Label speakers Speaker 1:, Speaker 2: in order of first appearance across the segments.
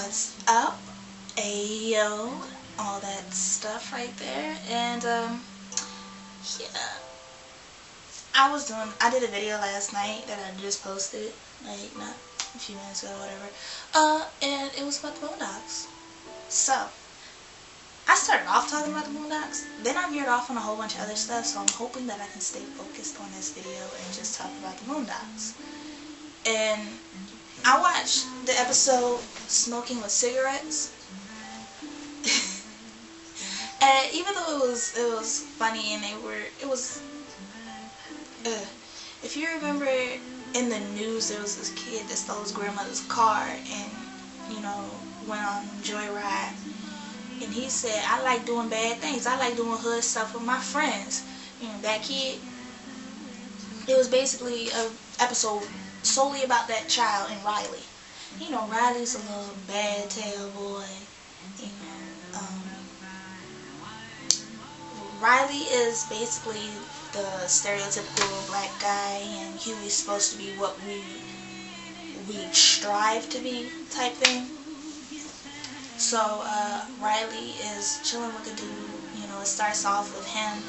Speaker 1: What's up? Ayo, all that stuff right there. And yeah, I did a video last night that I just posted, like not a few minutes ago, whatever. And it was about the Boondocks. So I started off talking about the Boondocks, then I veered off on a whole bunch of other stuff. So I'm hoping that I can stay focused on this video and just talk about the Boondocks. And I watched the episode Smoking with Cigarettes. And even though it was funny and if you remember in the news, there was this kid that stole his grandmother's car and, you know, went on Joyride. And he said, I like doing bad things. I like doing hood stuff with my friends. You know, that kid. It was basically an episode solely about that child and Riley. You know, Riley's a little bad tail boy. You know, Riley is basically the stereotypical black guy, and Huey's supposed to be what we strive to be type thing. So Riley is chilling with the dude. You know, it starts off with him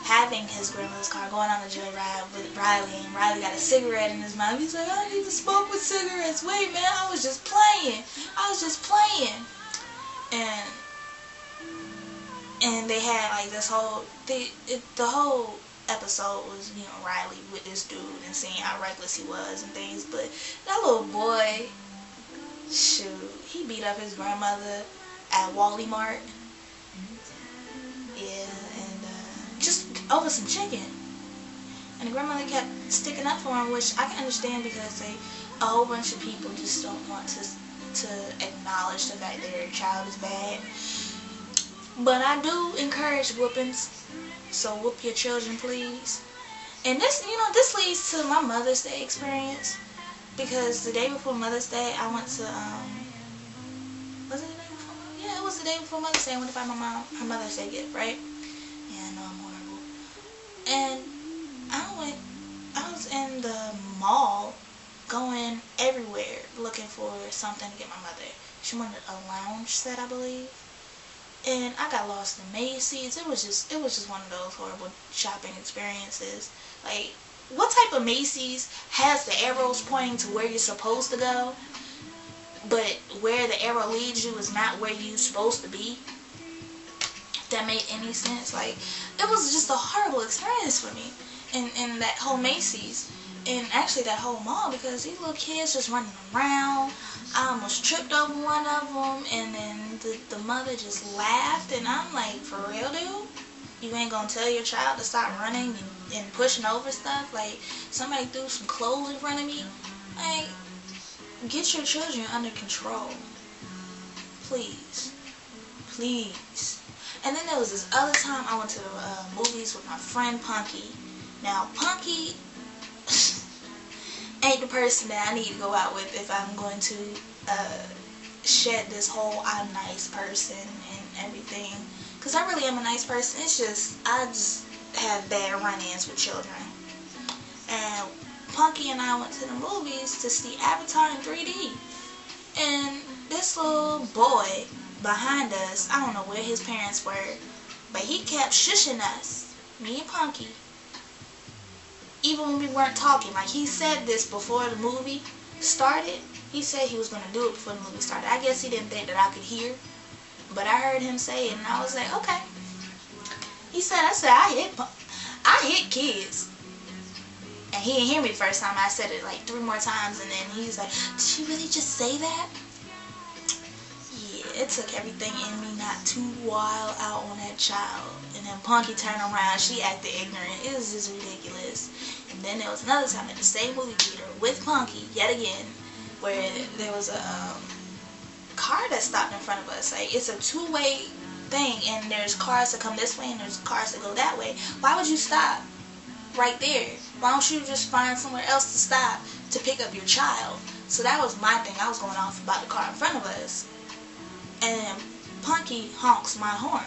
Speaker 1: having his grandmother's car, going on a joyride with Riley, and Riley got a cigarette in his mouth. He's like, I need to smoke with cigarettes. Wait, man, I was just playing. And they had like this whole the whole episode was, you know, Riley with this dude and seeing how reckless he was and things. But that little boy, shoot, he beat up his grandmother at Wally Mart. Yeah, and just over some chicken. And the grandmother kept sticking up for him, which I can understand because a whole bunch of people just don't want to acknowledge the fact that their child is bad. But I do encourage whoopings, so whoop your children, please. And this, you know, this leads to my Mother's Day experience, because the day before Mother's Day, I went to was it the day before? Yeah, it was the day before Mother's Day. I went to buy my mom her Mother's Day gift, right? Yeah, I know I'm horrible. And I was in the mall, going everywhere looking for something to get my mother. She wanted a lounge set, I believe. And I got lost in Macy's. It was just one of those horrible shopping experiences. Like, what type of Macy's has the arrows pointing to where you're supposed to go, but where the arrow leads you is not where you're supposed to be? If that made any sense. Like, it was just a horrible experience for me in that whole Macy's, and actually that whole mall, because these little kids just running around. I almost tripped over one of them, and then the mother just laughed, and I'm like, for real, dude? You ain't gonna tell your child to stop running and pushing over stuff? Like, somebody threw some clothes in front of me? Like, get your children under control. Please. Please. And then there was this other time I went to the movies with my friend Punky. Now, Punky ain't the person that I need to go out with if I'm going to shed this whole I'm nice person and everything. Because I really am a nice person. It's just, I just have bad run-ins with children. And Punky and I went to the movies to see Avatar in 3D. And this little boy behind us, I don't know where his parents were, but he kept shushing us, me and Punky, even when we weren't talking. Like, he said this before the movie started. He said he was going to do it before the movie started. I guess he didn't think that I could hear, but I heard him say it, and I was like, okay. He said, I hit kids. And he didn't hear me the first time. I said it like 3 more times, and then he's like, did she really just say that? Yeah, it took everything in me not to wild out on that child. And then Punky turned around, she acted ignorant. It was just ridiculous. And then there was another time at the same movie theater with Punky, yet again, where there was a car that stopped in front of us. Like, it's a two-way thing, and there's cars that come this way and there's cars that go that way. Why would you stop right there? Why don't you just find somewhere else to stop to pick up your child? So that was my thing. I was going off about the car in front of us, and Punky honks my horn,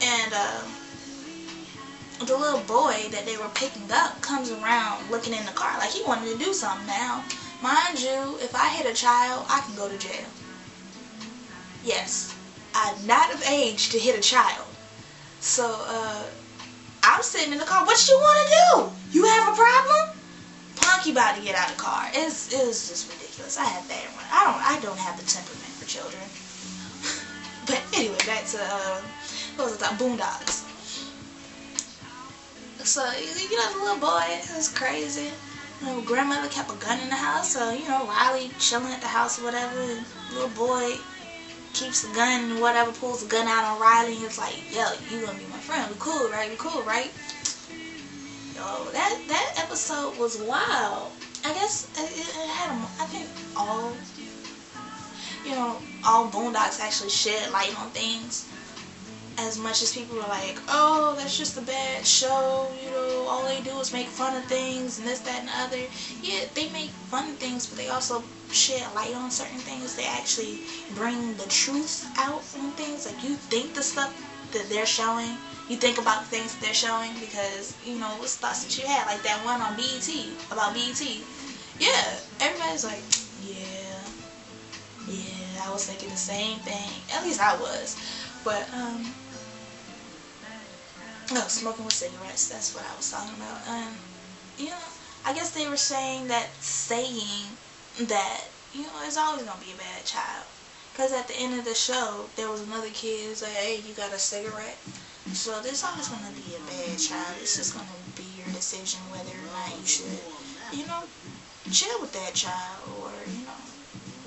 Speaker 1: and the little boy that they were picking up comes around looking in the car like he wanted to do something. Now, mind you, if I hit a child, I can go to jail. Yes, I'm not of age to hit a child. So, I'm sitting in the car. What you want to do? You have a problem? Punk, you about to get out of the car. It was just ridiculous. I had bad one. I don't have the temperament for children. But anyway, back to what was it? Boondocks. So the little boy was crazy. Grandmother kept a gun in the house, so Riley chilling at the house or whatever. And little boy keeps the gun, whatever, pulls the gun out on Riley, and it's like, yo, you gonna be my friend? We cool, right? We cool, right? Yo, that episode was wild. I guess it had I think all Boondocks actually shed light on things. As much as people are like, oh, that's just a bad show, all they do is make fun of things and this, that, and the other. Yeah, they make fun of things, but they also shed light on certain things. They actually bring the truth out on things. Like, you think the stuff that they're showing, you think about the things that they're showing because, it's thoughts that you had. Like that one on BET, about BET. Yeah, everybody's like, yeah, I was thinking the same thing. At least I was. But, smoking with cigarettes, that's what I was talking about. I guess they were saying that it's always going to be a bad child. Because at the end of the show, there was another kid who's like, hey, you got a cigarette? So there's always going to be a bad child. It's just going to be your decision whether or not you should, chill with that child or,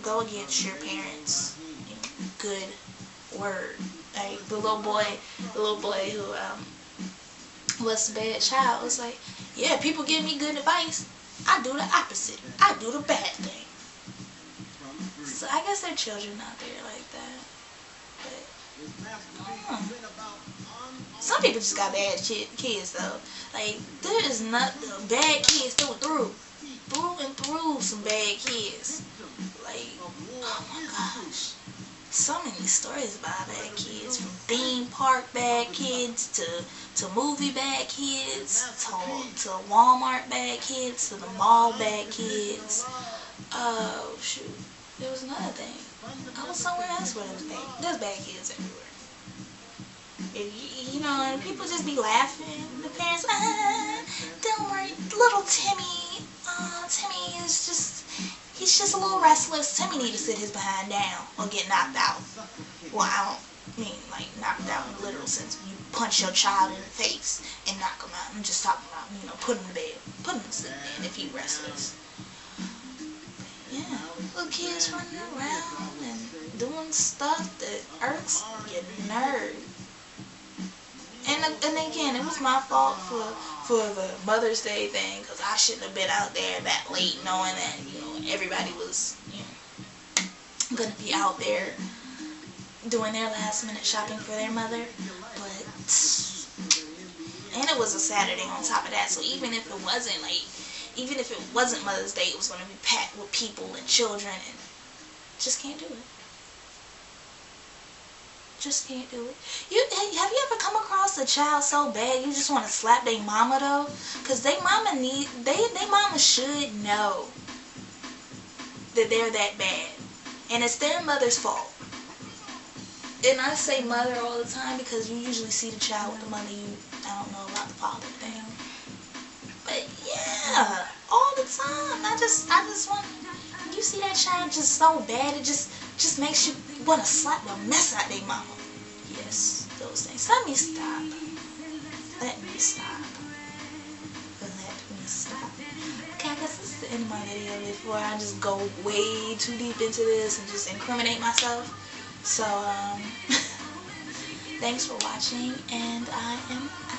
Speaker 1: go against your parents' good word. Like the little boy who was a bad child was like, yeah, people give me good advice. I do the opposite. I do the bad thing. So I guess there are children out there like that. But some people just got bad kids though. Like there is not bad kids through and through some bad kids. Like, oh my gosh. So many stories about bad kids, from theme park bad kids to movie bad kids to Walmart bad kids to the mall bad kids. Oh shoot, there was another thing. I was somewhere else where there's bad kids everywhere. And people just be laughing. The parents, don't worry, little Timmy. Timmy is he's just a little restless. Timmy need to sit his behind down or get knocked out. Well, I don't mean like knocked out in the literal sense. You punch your child in the face and knock him out. I'm just talking about, put him to bed. Put him to sleep, man, if he's restless. Yeah, little kids running around and doing stuff that irks your nerve. And again, it was my fault for the Mother's Day thing, because I shouldn't have been out there that late knowing that, everybody was, going to be out there doing their last minute shopping for their mother. But, and it was a Saturday on top of that, so even if it wasn't Mother's Day, it was going to be packed with people and children, and just can't do it. Just can't do it. Have you ever come across a child so bad you just want to slap their mama though? Cause they mama should know that they're that bad, and it's their mother's fault. And I say mother all the time because you usually see the child with the mother. I don't know about the father thing, but yeah, all the time. I just want. You see that child just so bad, it just makes you want to slap the mess out of their mama. Yes, those things. Let me stop. Let me stop. Okay, I guess this is the end of my video before I just go way too deep into this and just incriminate myself. So, thanks for watching, and I am out.